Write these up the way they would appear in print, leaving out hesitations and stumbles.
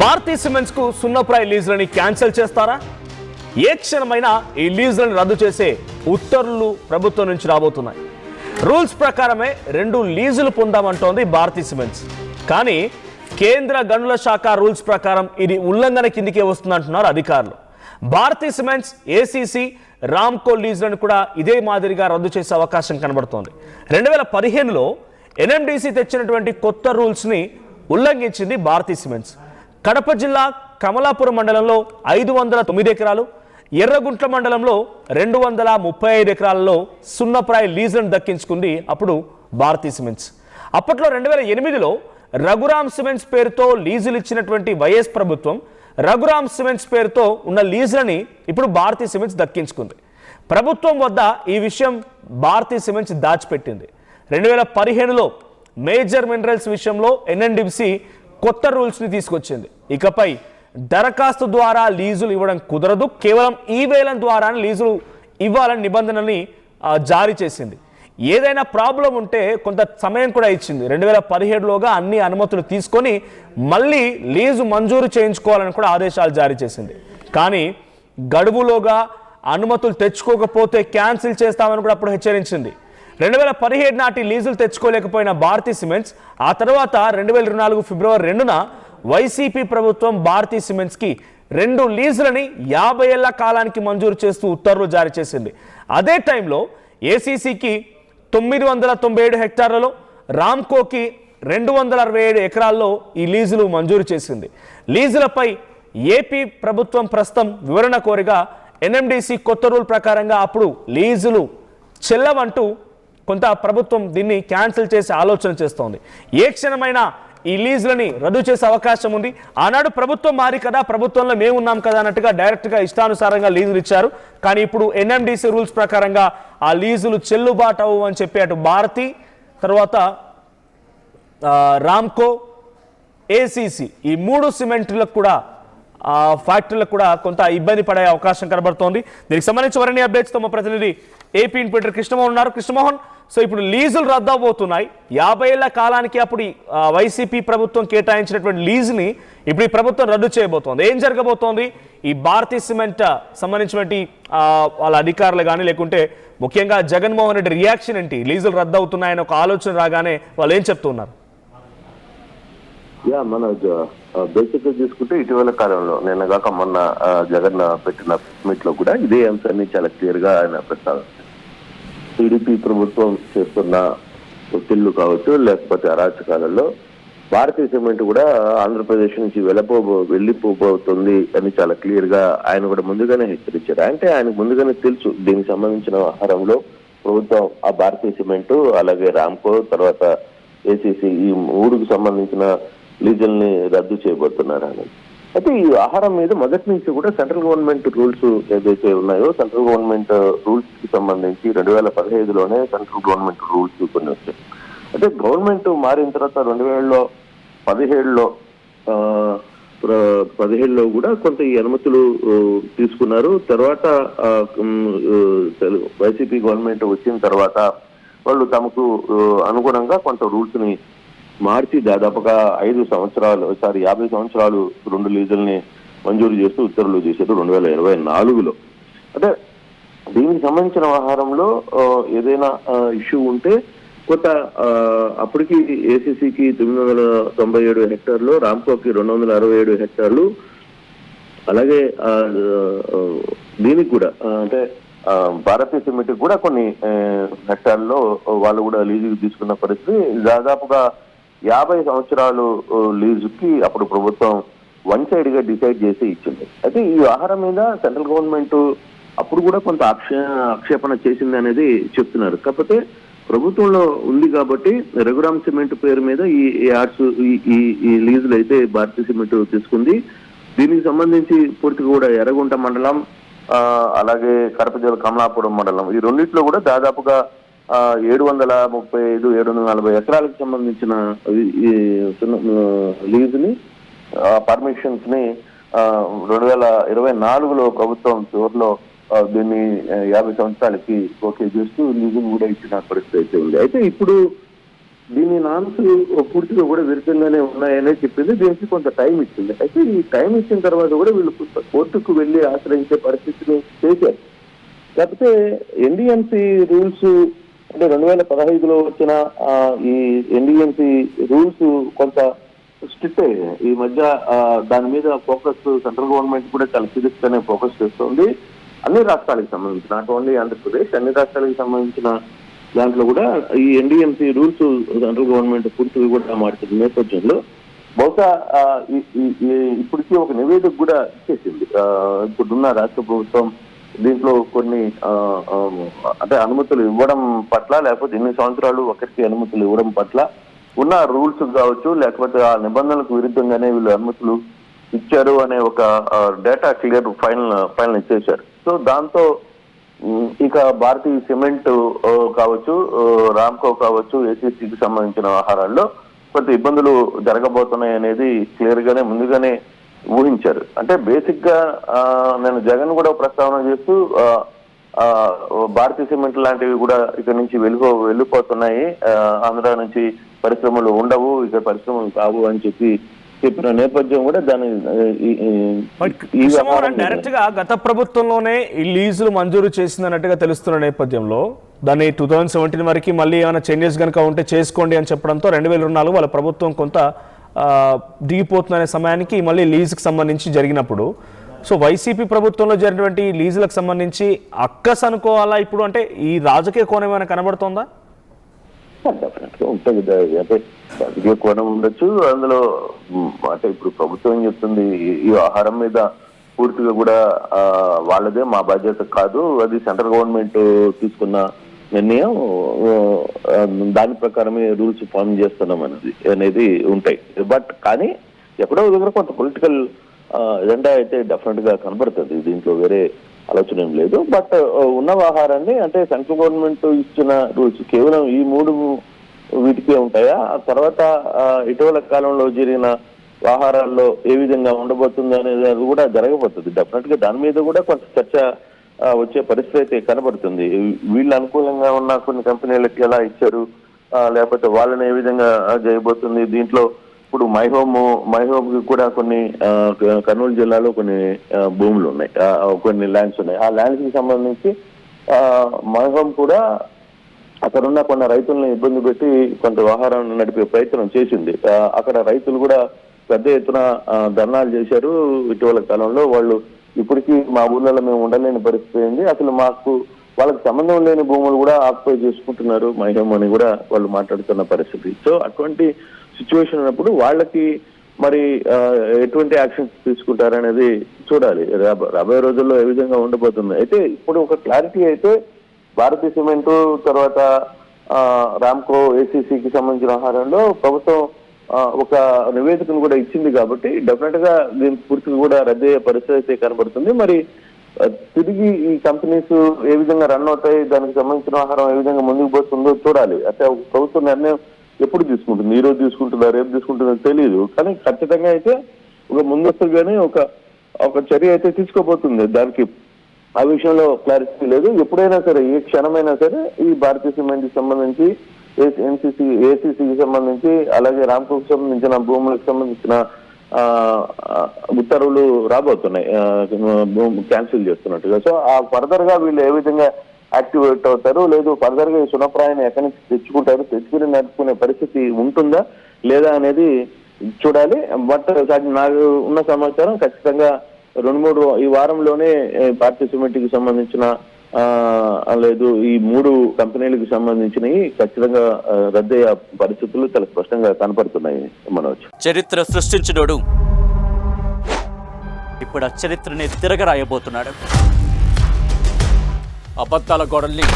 Bharati cements కు సున్నప్రాయ లీజులని cancel చేస్తారా? ఏ క్షణమైనా ఈ లీజులను రద్దు చేసే ఉత్తర్వులు ప్రభుత్వం నుంచి రాబోతున్నాయి. రూల్స్ ప్రకారమే 2 లీజులు పొందామంటోంది భారతీ సిమెంట్స్. కానీ కేంద్ర గనుల శాఖ రూల్స్ ప్రకారం ఇది ఉల్లంఘన కిందికే వస్తుందంటున్నారు అధికారులు. భారతీ సిమెంట్స్, ఏసీసీ, రామ్కో లీజులను కూడా ఇదే మాదిరిగా రద్దు చేసే అవకాశం కనబడుతోంది. 2015లో ఎన్ఎండిసి తెచ్చినటువంటి కొత్త రూల్స్ని ఉల్లంఘించింది భారతీ సిమెంట్స్. కడప జిల్లా కమలాపురం మండలంలో 509 ఎకరాలు, ఎర్రగుంట్ల మండలంలో 235 ఎకరాలలో సున్నప్రాయ లీజులను దక్కించుకుంది అప్పుడు భారతీ సిమెంట్స్. అప్పట్లో 2008లో రఘురామ్ సిమెంట్స్ పేరుతో లీజులు ఇచ్చినటువంటి వైఎస్ ప్రభుత్వం రఘురామ్ సిమెంట్స్ పేరుతో ఉన్న లీజులని ఇప్పుడు భారతీ సిమెంట్స్ దక్కించుకుంది. ప్రభుత్వం వద్ద ఈ విషయం భారతీ సిమెంట్స్ దాచిపెట్టింది. 2015లో మేజర్ మినరల్స్ విషయంలో ఎన్ఎండిసి కొత్త రూల్స్ని తీసుకొచ్చింది. ఇకపై దరఖాస్తు ద్వారా లీజులు ఇవ్వడం కుదరదు, కేవలం ఈవేలం ద్వారా లీజులు ఇవ్వాలని నిబంధనని జారీ చేసింది. ఏదైనా ప్రాబ్లం ఉంటే కొంత సమయం కూడా ఇచ్చింది. 2017లోగా అన్ని అనుమతులు తీసుకొని మళ్ళీ లీజు మంజూరు చేయించుకోవాలని కూడా ఆదేశాలు జారీ చేసింది. కానీ గడువులోగా అనుమతులు తెచ్చుకోకపోతే క్యాన్సిల్ చేస్తామని కూడా అప్పుడు హెచ్చరించింది. 2017 నాటి లీజులు తెచ్చుకోలేకపోయిన భారతీ సిమెంట్స్ ఆ తర్వాత 2024 ఫిబ్రవరి 2న వైసీపీ ప్రభుత్వం భారతీ సిమెంట్స్కి 2 లీజులని 50 ఏళ్ల కాలానికి మంజూరు చేస్తూ ఉత్తర్వులు జారీ చేసింది. అదే టైంలో ఏసీసీకి 997 హెక్టార్లలో, రామ్కోకి 267 ఎకరాల్లో ఈ లీజులు మంజూరు చేసింది. లీజులపై ఏపీ ప్రభుత్వం ప్రస్తుతం వివరణ కోరిగా ఎన్ఎండిసి కొత్త రూల్ ప్రకారంగా అప్పుడు లీజులు చెల్లవంటూ కొంత ప్రభుత్వం దీన్ని క్యాన్సిల్ చేసే ఆలోచన చేస్తోంది. ఏ క్షణమైనా ఈ లీజులని రద్దు చేసే అవకాశం ఉంది. ఆనాడు ప్రభుత్వం మారి కదా, ప్రభుత్వంలో మేము ఉన్నాం కదా అన్నట్టుగా డైరెక్ట్గా ఇష్టానుసారంగా లీజులు ఇచ్చారు. కానీ ఇప్పుడు ఎన్ఎండిసి రూల్స్ ప్రకారంగా ఆ లీజులు చెల్లుబాటు అవ్వు అని చెప్పి అటు భారతి, తర్వాత రామ్కో, ఏసీసీ ఈ 3 సిమెంట్లకు కూడా ఫ్యాక్టరీలకు కూడా కొంత ఇబ్బంది పడే అవకాశం కనబడుతోంది. దీనికి సంబంధించి మరిన్ని అప్డేట్స్తో మా ప్రతినిధి ఏపీ ఇన్స్పెక్టర్ కృష్ణమోహన్ ఉన్నారు. కృష్ణమోహన్, సో ఇప్పుడు లీజులు రద్దు అవబోతున్నాయి. 50 ఏళ్ల కాలానికి అప్పుడు వైసీపీ ప్రభుత్వం కేటాయించినటువంటి లీజుని ఇప్పుడు ఈ ప్రభుత్వం రద్దు చేయబోతోంది. ఏం జరగబోతోంది? ఈ భారతీ సిమెంట్ సంబంధించినటువంటి వాళ్ళ అధికారులు కానీ లేకుంటే ముఖ్యంగా జగన్మోహన్ రెడ్డి రియాక్షన్ ఏంటి? లీజులు రద్దు అవుతున్నాయని ఒక ఆలోచన రాగానే వాళ్ళు ఏం చెప్తున్నారు? మన బేసిక్ గా చూసుకుంటే ఇటీవల కాలంలో నిన్నగాక మొన్న జగన్ పెట్టిన మీట్ లో కూడా ఇదే అంశాన్ని చాలా క్లియర్ గా ఆయన ప్రస్తావించారు. టీడీపీ ప్రభుత్వం చేస్తున్న ఒత్తిళ్లు కావచ్చు, లేకపోతే అరాచకాలలో భారతీయ సిమెంట్ కూడా ఆంధ్రప్రదేశ్ నుంచి వెళ్ళిపోబోతుంది అని చాలా క్లియర్ గా ఆయన కూడా ముందుగానే హెచ్చరించారు. అంటే ఆయనకు ముందుగానే తెలుసు దీనికి సంబంధించిన వ్యవహారంలో ప్రభుత్వం ఆ భారతీయ సిమెంట్, అలాగే రామ్కో, తర్వాత ఏసీసీ ఈ 3కు సంబంధించిన లీజుల్ని రద్దు చేయబోతున్నారు అని. అయితే ఈ వ్యవహారం మీద మొదటి నుంచి కూడా సెంట్రల్ గవర్నమెంట్ రూల్స్ ఏదైతే ఉన్నాయో, సెంట్రల్ గవర్నమెంట్ రూల్స్ కి సంబంధించి 2015లోనే సెంట్రల్ గవర్నమెంట్ రూల్స్ కొన్ని వచ్చాయి. అంటే గవర్నమెంట్ మారిన తర్వాత 2017లో కూడా కొంత ఈ అనుమతులు తీసుకున్నారు. తర్వాత వైసీపీ గవర్నమెంట్ వచ్చిన తర్వాత వాళ్ళు తమకు అనుగుణంగా కొంత రూల్స్ ని మార్చి దాదాపుగా 50 సంవత్సరాలు 2 లీజుల్ని మంజూరు చేస్తూ ఉత్తర్వులు చేశారు 2024లో. అంటే దీనికి సంబంధించిన వ్యవహారంలో ఏదైనా ఇష్యూ ఉంటే కొంత అప్పటికి ఏసీసీకి 997 హెక్టార్లు, రామ్కోకి 267 హెక్టార్లు, అలాగే దీనికి కూడా అంటే భారతీయ సిమెంట్ కూడా కొన్ని హెక్టార్లో వాళ్ళు కూడా లీజుకి తీసుకున్న పరిస్థితి. దాదాపుగా 50 సంవత్సరాలు లీజుకి అప్పుడు ప్రభుత్వం వన్ సైడ్ గా డిసైడ్ చేసి ఇచ్చింది. అయితే ఈ వ్యవహారం మీద సెంట్రల్ గవర్నమెంట్ అప్పుడు కూడా కొంత ఆక్షేపణ చేసింది అనేది చెప్తున్నారు. కాకపోతే ప్రభుత్వంలో ఉంది కాబట్టి రఘురామ్ సిమెంట్ పేరు మీద ఈ లీజులు అయితే భారతీయ సిమెంట్ తీసుకుంది. దీనికి సంబంధించి పూర్తిగా కూడా ఎర్రగుంట మండలం, అలాగే కడప జిల్లా కమలాపురం మండలం ఈ రెండిట్లో కూడా దాదాపుగా 735-740 ఎకరాలకు సంబంధించిన లీజుని పర్మిషన్స్ ని 2024లో ప్రభుత్వం చివరిలో దీన్ని 50 సంవత్సరాలకి ఓకే చేస్తూ లీజులు కూడా ఇచ్చిన పరిస్థితి అయితే ఉంది. అయితే ఇప్పుడు దీని నామ్స్ పూర్తిగా కూడా విరుద్ధంగానే ఉన్నాయనే చెప్పింది. దీనికి కొంత టైం ఇచ్చింది. అయితే ఈ టైం ఇచ్చిన తర్వాత కూడా వీళ్ళు కోర్టుకు వెళ్లి ఆశ్రయించే పరిస్థితిని చేశారు. కాకపోతే ఎన్డీఎంసీ రూల్స్ అంటే 2015లో వచ్చిన ఈ ఎన్డీఎంసీ రూల్స్ కొంత స్ట్రిక్ట్ అయ్యాయి. ఈ మధ్య దాని మీద ఫోకస్ సెంట్రల్ గవర్నమెంట్ కూడా చాలా సీరియస్ గానే ఫోకస్ చేస్తుంది. అన్ని రాష్ట్రాలకు సంబంధించిన, నాట్ ఓన్లీ ఆంధ్రప్రదేశ్, అన్ని రాష్ట్రాలకు సంబంధించిన దాంట్లో కూడా ఈ ఎన్డీఎంసీ రూల్స్ సెంట్రల్ గవర్నమెంట్ పూర్తిగా కూడా మార్చిన నేపథ్యంలో బహుశా ఇప్పటికీ ఒక నివేదిక కూడా ఇచ్చేసింది. ఇప్పుడున్న రాష్ట్ర ప్రభుత్వం దీంట్లో కొన్ని అంటే అనుమతులు ఇవ్వడం పట్ల, లేకపోతే ఎన్ని సంవత్సరాలు ఒకరికి అనుమతులు ఇవ్వడం పట్ల ఉన్న రూల్స్ కావచ్చు, లేకపోతే ఆ నిబంధనలకు విరుద్ధంగానే వీళ్ళు అనుమతులు ఇచ్చారు అనే ఒక డేటా క్లియర్ ఫైనల్ ఇచ్చేశారు. సో దాంతో ఇక భారతీయ సిమెంట్ కావచ్చు, రామ్కో కావచ్చు, ఏసీసీకి సంబంధించిన ఆహారాల్లో కొంత ఇబ్బందులు జరగబోతున్నాయి అనేది క్లియర్ గానే ముందుగానే ఊహించారు. అంటే బేసిక్ గా నేను జగన్ కూడా ప్రస్తావన చేస్తూ భారతీయ సిమెంట్ లాంటివి కూడా ఇక్కడ నుంచి వెళ్ళిపోతున్నాయి, ఆంధ్ర నుంచి పరిశ్రమలు ఉండవు, ఇక పరిశ్రమలు కావు అని చెప్పిన నేపథ్యం కూడా దాని డైరెక్ట్ గా గత ప్రభుత్వంలోనే ఈ లీజులు మంజూరు చేసిందన్నట్టుగా తెలుస్తున్న నేపథ్యంలో దాన్ని 2017 వరకు మళ్ళీ ఏమైనా చేంజెస్ కనుక ఉంటే చేసుకోండి అని చెప్పడంతో 2024 వాళ్ళ ప్రభుత్వం కొంత దిగిపోతుందనే సమయానికి మళ్ళీ లీజుకి సంబంధించి జరిగినప్పుడు, సో వైసీపీ ప్రభుత్వంలో జరిగినటువంటి లీజులకు సంబంధించి అక్కస్ అనుకోవాలా ఇప్పుడు? అంటే ఈ రాజకీయ కోణం ఏమైనా కనబడుతోందా? ఉంటుంది, అంటే రాజకీయ కోణం ఉండొచ్చు అందులో. అంటే ఇప్పుడు ప్రభుత్వం ఏం చెప్తుంది, ఈ ఆహారం మీద పూర్తిగా కూడా వాళ్ళదే, మా బాధ్యత కాదు, అది సెంట్రల్ గవర్నమెంట్ తీసుకున్న నిర్ణయం, దాని ప్రకారమే రూల్స్ ఫామ్ చేస్తున్నాం అనేది ఉంటాయి. బట్ కానీ ఎక్కడో దగ్గర కొంత పొలిటికల్ ఎజెండా అయితే డెఫినెట్ గా కనబడుతుంది, దీంట్లో వేరే ఆలోచన ఏం లేదు. బట్ ఉన్న ఆహారాన్ని అంటే సెంట్రల్ గవర్నమెంట్ ఇచ్చిన రూల్స్ కేవలం ఈ 3 వీటికే ఉంటాయా? ఆ తర్వాత ఇటీవల కాలంలో జరిగిన ఆహారాల్లో ఏ విధంగా ఉండబోతుంది అనేది కూడా జరగబోతుంది. డెఫినెట్ గా దాని మీద కూడా కొంత చర్చ వచ్చే పరిస్థితి అయితే కనబడుతుంది. వీళ్ళు అనుకూలంగా ఉన్న కొన్ని కంపెనీలకి ఎలా ఇచ్చారు, లేకపోతే వాళ్ళని ఏ విధంగా చేయబోతుంది. దీంట్లో ఇప్పుడు మైహోమ్ కి కూడా కొన్ని కర్నూలు జిల్లాలో కొన్ని భూములు ఉన్నాయి, కొన్ని ల్యాండ్స్ ఉన్నాయి. ఆ ల్యాండ్స్ కి సంబంధించి మైహోమ్ కూడా అక్కడున్న కొన్ని రైతులను ఇబ్బంది పెట్టి కొంత వ్యవహారాన్ని నడిపే ప్రయత్నం చేసింది. అక్కడ రైతులు కూడా పెద్ద ఎత్తున ధర్నాలు చేశారు ఇటీవల కాలంలో. వాళ్ళు ఇప్పటికీ మా ఊళ్ళలో మేము ఉండలేని పరిస్థితి అయింది, అసలు వాళ్ళకి సంబంధం లేని భూములు కూడా ఆక్యుపై చేసుకుంటున్నారు మైహోమ్ అని కూడా వాళ్ళు మాట్లాడుతున్న పరిస్థితి. సో అటువంటి సిచ్యువేషన్ ఉన్నప్పుడు వాళ్ళకి మరి ఎటువంటి యాక్షన్స్ తీసుకుంటారనేది చూడాలి. రాబోయే రోజుల్లో ఏ విధంగా ఉండబోతుంది. అయితే ఇప్పుడు ఒక క్లారిటీ అయితే భారతీయ సిమెంట్ తర్వాత రామ్కో, ఏసీసీకి సంబంధించిన ఆహారంలో ప్రభుత్వం ఒక నివేదికను కూడా ఇచ్చింది కాబట్టి డెఫినెట్ గా దీని పూర్తిగా కూడా రద్దయ్యే పరిస్థితి అయితే కనబడుతుంది. మరి తిరిగి ఈ కంపెనీస్ ఏ విధంగా రన్ అవుతాయి, దానికి సంబంధించిన ఆహారం ఏ విధంగా ముందుకు పోతుందో చూడాలి. అంటే ప్రభుత్వ నిర్ణయం ఎప్పుడు తీసుకుంటుంది, ఈ రోజు తీసుకుంటుందా, రేపు తీసుకుంటుందో తెలియదు. కానీ ఖచ్చితంగా అయితే ఒక ముందస్తుగానే ఒక చర్య అయితే తీసుకోబోతుంది. దానికి ఆ విషయంలో క్లారిటీ లేదు. ఎప్పుడైనా సరే, ఏ క్షణమైనా సరే ఈ భారతీయ సిమెంట్ కి సంబంధించి, ఏసీసీకి సంబంధించి, అలాగే రామ్కోకి సంబంధించిన భూములకు సంబంధించిన ఉత్తర్వులు రాబోతున్నాయి, క్యాన్సిల్ చేస్తున్నట్టుగా. సో ఆ ఫర్దర్ గా వీళ్ళు ఏ విధంగా యాక్టివేట్ అవుతారు, లేదు ఫర్దర్ గా ఈ సునప్రాయాన్ని ఎక్కడి నుంచి తెచ్చుకుని నడుపుకునే పరిస్థితి ఉంటుందా లేదా అనేది చూడాలి. బట్ నాకు ఉన్న సమాచారం ఖచ్చితంగా 2-3 ఈ వారంలోనే భారతీయ సిమెంట్ కి సంబంధించిన లేదు ఈ 3 కంపెనీలకు సంబంధించినవి ఖచ్చితంగా రద్దయ్యే పరిస్థితులు చాలా స్పష్టంగా కనపడుతున్నాయి. మనోజ్, చరిత్ర సృష్టించినోడు ఇప్పుడు ఆ చరిత్రని తిరగరాయబోతున్నాడు. అబద్ధాల గోడల్ని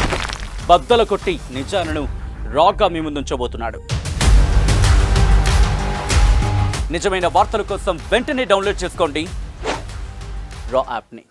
బద్దల కొట్టి నిజాలను రాగా మీ ముందుంచబోతున్నాడు. నిజమైన వార్తల కోసం వెంటనే డౌన్లోడ్ చేసుకోండి రా యాప్ని.